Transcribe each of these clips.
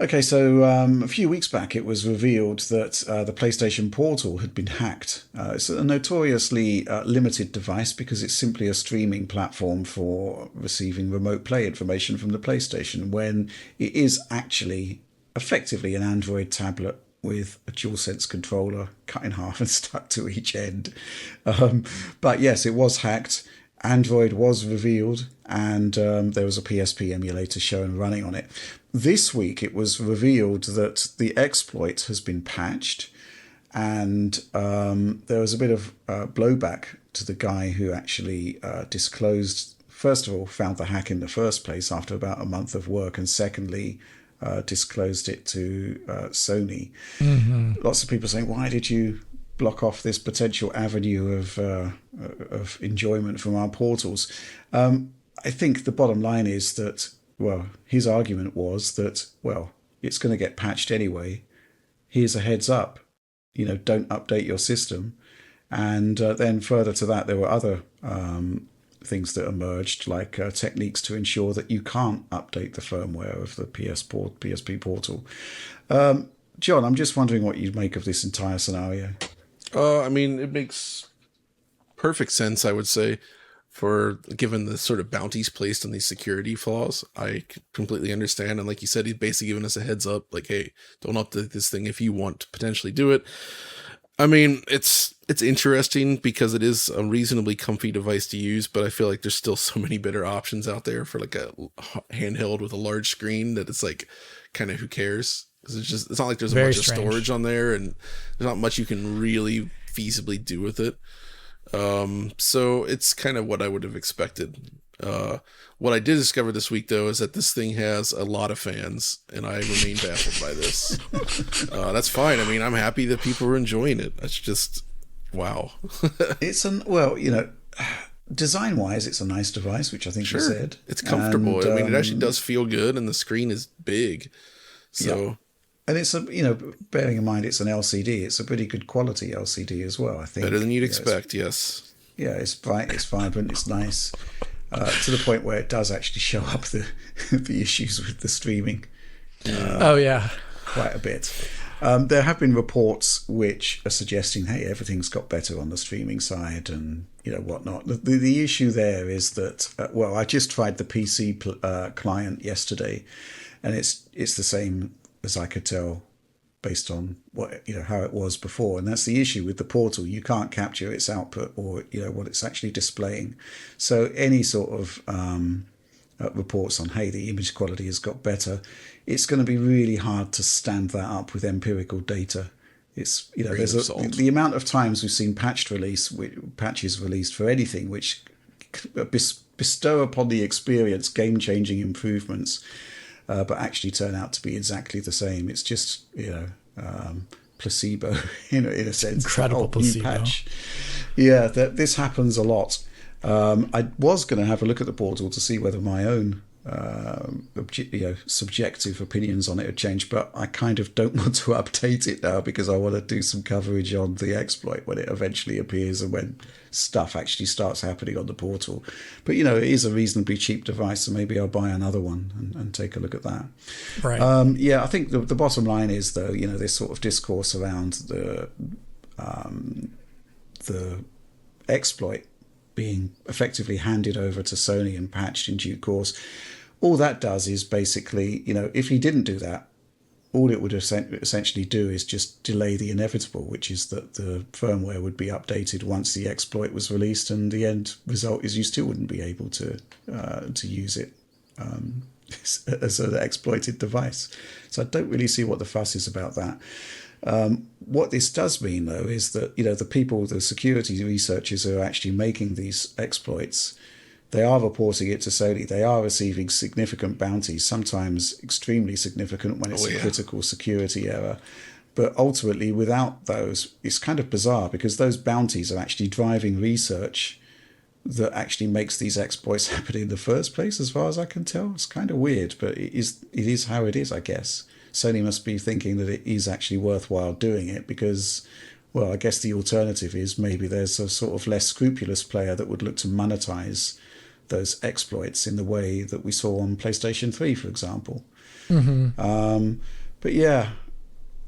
Okay, so a few weeks back it was revealed that the PlayStation Portal had been hacked. It's a notoriously limited device because it's simply a streaming platform for receiving remote play information from the PlayStation when it is actually effectively an Android tablet with a DualSense controller cut in half and stuck to each end. Um, but yes, it was hacked. Android was revealed, and there was a PSP emulator shown running on it. This week, it was revealed that the exploit has been patched, and there was a bit of blowback to the guy who actually disclosed. First of all, found the hack in the first place after about a month of work, and secondly, disclosed it to Sony. Hmm. Lots of people saying, "Why did you block off this potential avenue of enjoyment from our portals?" I think the bottom line is that, well, his argument was that, well, it's going to get patched anyway. Here's a heads up, don't update your system. And then further to that, there were other things that emerged, like techniques to ensure that you can't update the firmware of the PSP portal. John, I'm just wondering what you make of this entire scenario. I mean, it makes perfect sense, I would say, for given the sort of bounties placed on these security flaws. Completely understand. And like you said, he's basically giving us a heads up, like, hey, don't update this thing if you want to potentially do it. I mean, it's interesting because it is a reasonably comfy device to use, but I feel like there's still so many better options out there for like a handheld with a large screen that it's like, kind of who cares? Because it's not like there's a Very bunch of strange. storage on there, and there's not much you can really feasibly do with it. So it's kind of what I would have expected. What I did discover this week, though, is that this thing has a lot of fans, and I remain baffled by this. That's fine. I mean, I'm happy that people are enjoying it. That's just, wow. Design wise, it's a nice device, which I think you Sure. said. It's comfortable. And I mean, it actually does feel good, and the screen is big. yeah, So, and bearing in mind it's an LCD, it's a pretty good quality LCD as well. I think better than you'd yeah, expect, yes. it's bright, it's vibrant, it's nice, to the point where it does actually show up the the issues with the streaming Oh yeah. quite a bit. There have been reports which are suggesting, hey, everything's got better on the streaming side and whatnot. The issue there is that, well, I just tried the PC client yesterday, and it's the same as I could tell based on what how it was before, and that's the issue with the portal. You can't capture its output or what it's actually displaying. So any sort of reports on, hey, the image quality has got better, it's going to be really hard to stand that up with empirical data. It's Grain of salt. the amount of times we've seen patches released for anything which bestow upon the experience game-changing improvements, but actually turn out to be exactly the same. It's just placebo in a sense. Incredible placebo. New patch. Yeah, this happens a lot. I was going to have a look at the portal to see whether my own subjective opinions on it had changed, but I kind of don't want to update it now because I want to do some coverage on the exploit when it eventually appears and when stuff actually starts happening on the portal. But it is a reasonably cheap device, so maybe I'll buy another one and take a look at that. Right. I think the bottom line is, though, this sort of discourse around the exploit being effectively handed over to Sony and patched in due course. All that does is basically, if he didn't do that, all it would essentially do is just delay the inevitable, which is that the firmware would be updated once the exploit was released, and the end result is you still wouldn't be able to use it as an exploited device. So I don't really see what the fuss is about that. What this does mean, though, is that the security researchers who are actually making these exploits, they are reporting it to Sony. They are receiving significant bounties, sometimes extremely significant when it's a critical security error. But ultimately, without those, it's kind of bizarre because those bounties are actually driving research that actually makes these exploits happen in the first place, as far as I can tell. It's kind of weird, but it is how it is, I guess. Sony must be thinking that it is actually worthwhile doing it because, well, I guess the alternative is maybe there's a sort of less scrupulous player that would look to monetize those exploits in the way that we saw on PlayStation 3, for example. But yeah,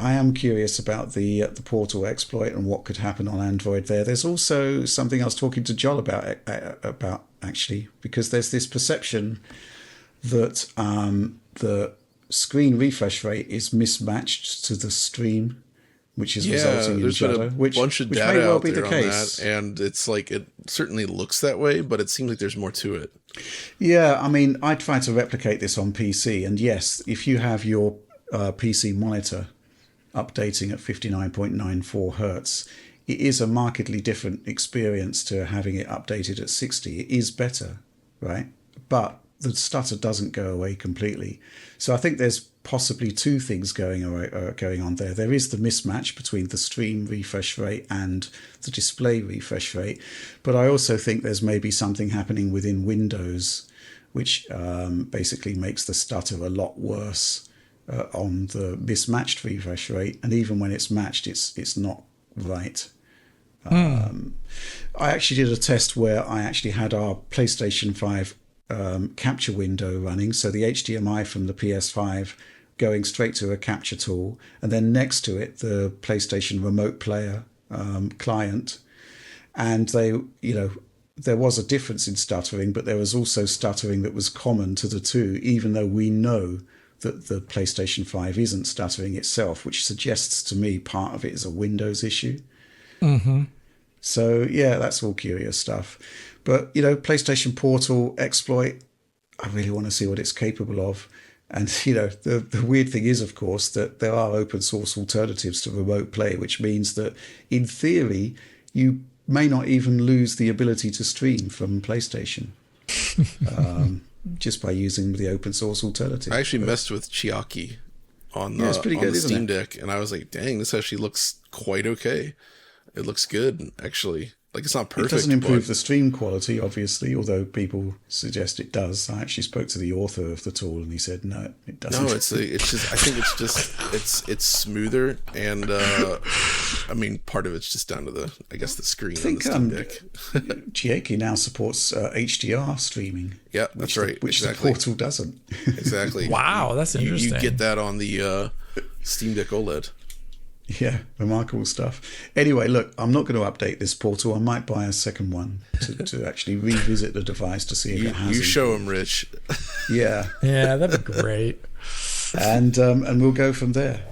I am curious about the Portal exploit and what could happen on Android there. There's also something I was talking to Joel about actually, because there's this perception that the screen refresh rate is mismatched to the stream, which is resulting in judder, which bunch of data may well out be there the on case. that, and it's like it certainly looks that way, but it seems like there's more to it. Yeah, I mean, I try to replicate this on PC, and yes, if you have your PC monitor updating at 59.94 hertz, it is a markedly different experience to having it updated at 60. It is better, right? But the stutter doesn't go away completely. So I think there's possibly two things going on there. There is the mismatch between the stream refresh rate and the display refresh rate. But I also think there's maybe something happening within Windows, which basically makes the stutter a lot worse on the mismatched refresh rate. And even when it's matched, it's not right. I actually did a test where I actually had our PlayStation 5 capture window running, so the HDMI from the PS5 going straight to a capture tool, and then next to it the PlayStation Remote Player client, and there was a difference in stuttering, but there was also stuttering that was common to the two, even though we know that the PlayStation 5 isn't stuttering itself, which suggests to me part of it is a Windows issue. So yeah, that's all curious stuff. But, PlayStation Portal exploit, I really want to see what it's capable of. And, the weird thing is, of course, that there are open source alternatives to remote play, which means that, in theory, you may not even lose the ability to stream from PlayStation just by using the open source alternative. I actually messed with Chiaki on the, it's pretty good, on the isn't Steam it? Deck, and I was like, dang, this actually looks quite okay. It looks good, actually. Like, it's not perfect. It doesn't improve but the stream quality, obviously, although people suggest it does. I actually spoke to the author of the tool, and he said no, it doesn't. No, it's just. I think it's smoother, and I mean, part of it's just down to the screen on the Steam Deck. Chiaki now supports HDR streaming. Yeah, that's right. Which exactly. the Portal doesn't. Exactly. Wow, that's interesting. You get that on the Steam Deck OLED. Yeah, remarkable stuff. Anyway, look, I'm not going to update this Portal. I might buy a second one to actually revisit the device to see if it has. You show him, Rich. Yeah. Yeah, that'd be great. And we'll go from there.